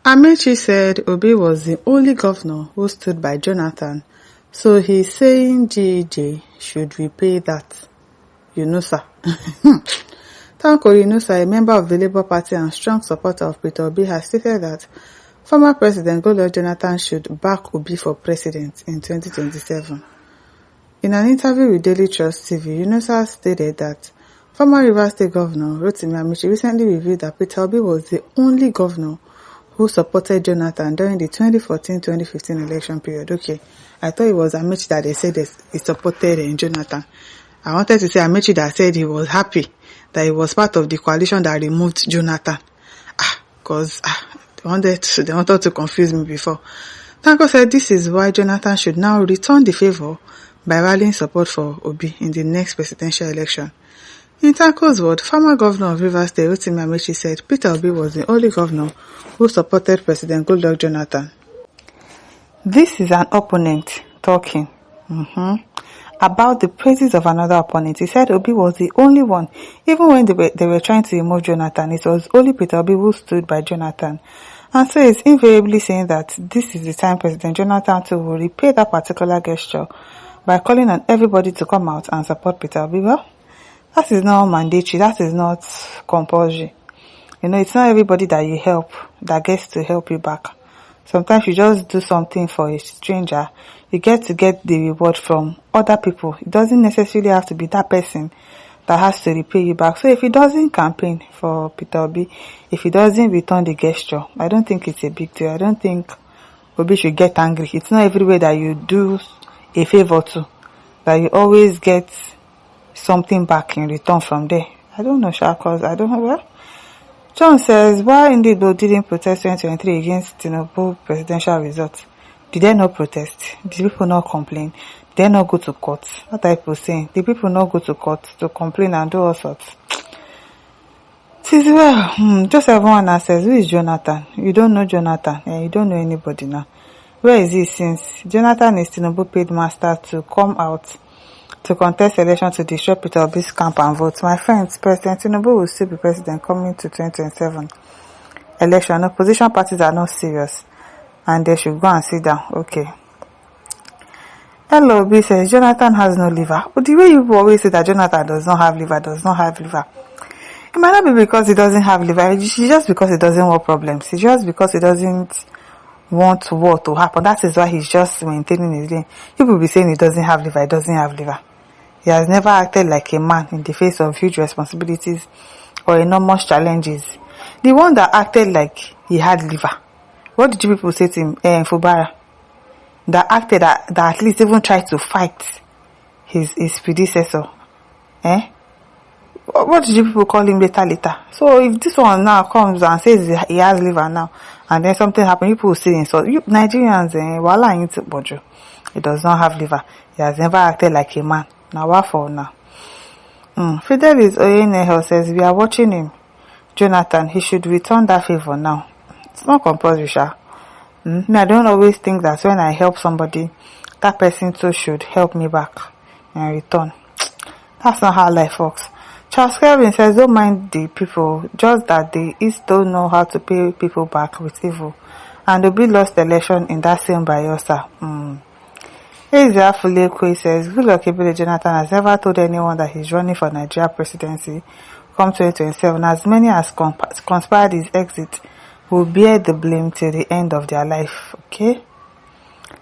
Ameachi said Obi was the only governor who stood by Jonathan, so he's saying GJ should repay that. Yunusa. Tanko Yunusa, a member of the Labour Party and strong supporter of Peter Obi, has stated that former President Goodluck Jonathan should back Obi for president in 2027. In an interview with Daily Trust TV, Yunusa stated that former Rivers State Governor Rotimi Amechi recently revealed that Peter Obi was the only governor who supported Jonathan during the 2014-2015 election period. Okay, I thought it was Amechi that they said he supported Jonathan. I wanted to say Amechi that said he was happy that he was part of the coalition that removed Jonathan. Because they wanted to confuse me before. Tanko said this is why Jonathan should now return the favor by rallying support for Obi in the next presidential election. In Tanko's word, former governor of Rivers State Rotimi Amechi said Peter Obi was the only governor who supported President Goodluck Jonathan. This is an opponent talking about the praises of another opponent. He said Obi was the only one. Even when they were trying to remove Jonathan, it was only Peter Obi who stood by Jonathan. And so it's invariably saying that this is the time President Jonathan too will repay that particular gesture by calling on everybody to come out and support Peter Obi. Well, that is not mandatory. That is not compulsory. It's not everybody that you help that gets to help you back. Sometimes you just do something for a stranger, you get the reward from other people. It doesn't necessarily have to be that person that has to repay you back. So if he doesn't campaign for Peter Obi, if he doesn't return the gesture, I don't think it's a big deal. I don't think Obi should get angry. It's not everywhere that you do a favor to that you always get something back in return from there. I don't know, because I don't know. Well, John says, why indeed didn't protest 2023 against Tinubu presidential results? Did they not protest? Did people not complain? Did they not go to court? What are people saying? Did people not go to court to complain and do all sorts? Says, well, just everyone says, who is Jonathan? You don't know Jonathan. You don't know anybody now. Where is he since? Jonathan is Tinubu paid master to come out to contest election to destroy Peter Obi's camp and vote. My friends, President Tinubu will still be president coming to 2027 election. Opposition parties are not serious and they should go and sit down. Okay. LOB says Jonathan has no liver. But the way you always say that Jonathan does not have liver, it might not be because he doesn't have liver. It's just because he doesn't want problems. It's just because he doesn't want war to happen. That is why he's just maintaining his lane. People will be saying he doesn't have liver. He has never acted like a man in the face of huge responsibilities or enormous challenges. The one that acted like he had liver, what did you people say to him? Fubara, that acted that at least even tried to fight his predecessor. What did you people call him later? So if this one now comes and says he has liver now, and then something happens, people will say, so you Nigerians, wala into bojo. He does not have liver. He has never acted like a man. Now what for now? Fidelis Oyeneho says, we are watching him. Jonathan, he should return that favor now. It's not compulsory, sha. I don't always think that when I help somebody, that person too should help me back in return. That's not how life works. Charles Kelvin says, don't mind the people, just that the East don't know how to pay people back with evil. And Obi lost the election in that same Bayelsa. Ezra Fulekwe says, Goodluck Ebele Jonathan has never told anyone that he's running for Nigeria presidency come 2027. As many as conspired his exit will bear the blame till the end of their life. Okay?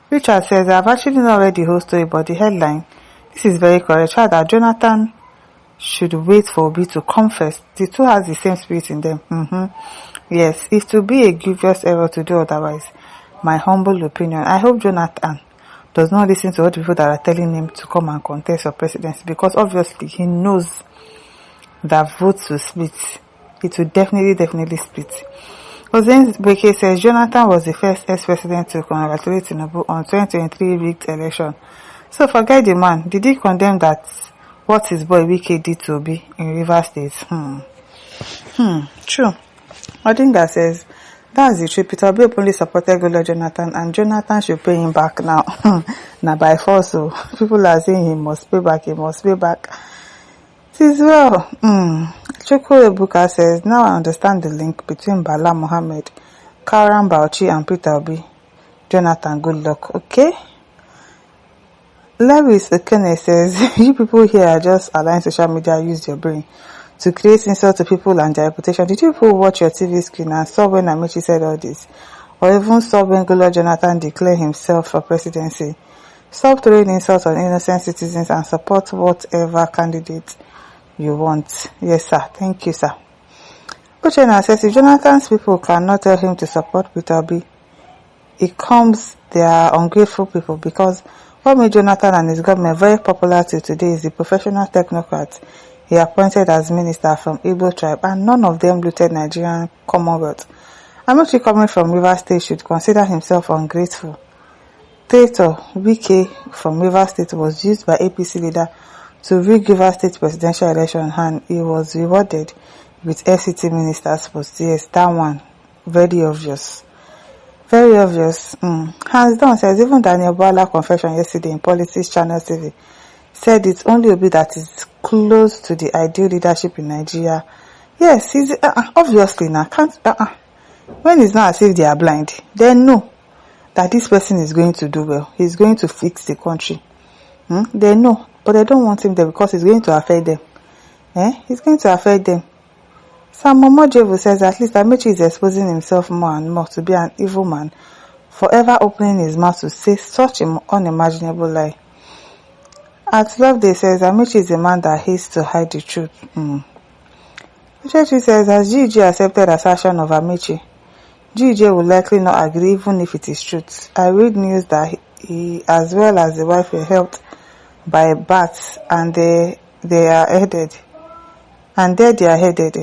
Richard says, I've actually not read the whole story, but the headline, this is very correct, that Jonathan should wait for Obi to come first. The two has the same spirit in them. Yes, it will be a grievous error to do otherwise. My humble opinion. I hope Jonathan does not listen to all the people that are telling him to come and contest for presidency, because obviously he knows that votes will split. It will definitely split. Ozen Beke says Jonathan was the first ex-president to congratulate Tinubu on 2023 rigged election. So forget the man. Did he condemn that what his boy Wike did to Obi in Rivers State? True. Odinga says that's the truth. Peter Obi openly supported Goodluck Jonathan, and Jonathan should pay him back now. Now by force, so people are saying he must pay back. It is well. Chukwu Ebuka says, now I understand the link between Bala Mohammed, Kauran Bauchi and Peter Obi. Jonathan, good luck. Okay. Lewis Okene says, you people here are just allowing social media use your brain to create insult to people and their reputation. Did you people watch your TV screen and saw when Ameachi said all this? Or even saw when Goodluck Jonathan declare himself for presidency? Stop throwing insults on innocent citizens and support whatever candidate you want. Yes, sir. Thank you, sir. Uchenna says, if Jonathan's people cannot tell him to support Peter Obi, it comes they are ungrateful people, because what made Jonathan and his government very popular till today is the professional technocrat he appointed as minister from Igbo tribe, and none of them looted Nigerian Commonwealth. Ameachi, coming from Rivers State, should consider himself ungrateful. Traitor Wike from Rivers State was used by APC leader to rig Rivers State presidential election, and he was rewarded with FCT minister's post. Yes, that one, very obvious. Very obvious. Hands down says, even Daniel Bwala confession yesterday in Politics Channel TV said it's only Obi that is close to the ideal leadership in Nigeria. Yes, he's obviously now can't. When it's not as if they are blind, they know that this person is going to do well. He's going to fix the country. They know, but they don't want him there because it's going to affect them. It's going to affect them. Sam Momojevu says, at least Ameachi is exposing himself more and more to be an evil man, forever opening his mouth to say such an unimaginable lie. At Loveday says, Ameachi is a man that hates to hide the truth. Uchechi says, has GG accepted assertion of Ameachi? GJ will likely not agree even if it is truth. I read news that he as well as the wife were helped by bats and they are headed. And there they are headed.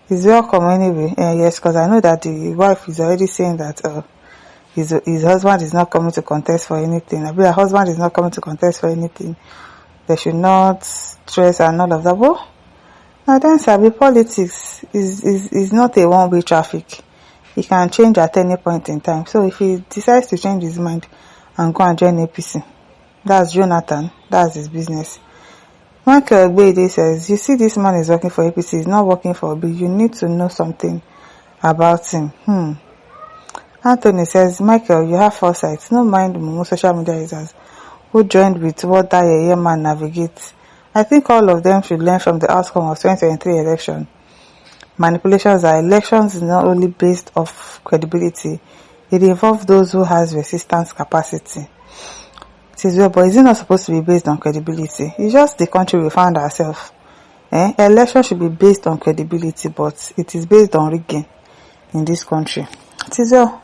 He's welcome anyway. Yes, because I know that the wife is already saying that his husband is not coming to contest for anything. Her husband is not coming to contest for anything. They should not stress and all of that. But now then, Sabi, politics is not a one-way traffic. He can change at any point in time. So if he decides to change his mind and go and join APC, that's Jonathan. That's his business. Michael Ogbede says, you see, this man is working for APC, he's not working for Obi. You need to know something about him. Anthony says, Michael, you have foresight. No mind Mumu social media users who joined with what that Yeye man navigates. I think all of them should learn from the outcome of 2023 election. Manipulations are elections is not only based off credibility, it involves those who has resistance capacity. It is well, but is it not supposed to be based on credibility? It's just the country we found ourselves. Election should be based on credibility, but it is based on rigging in this country. It is well.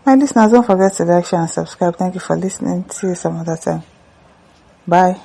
My listeners, don't forget to like, share and subscribe. Thank you for listening. See you some other time. Bye.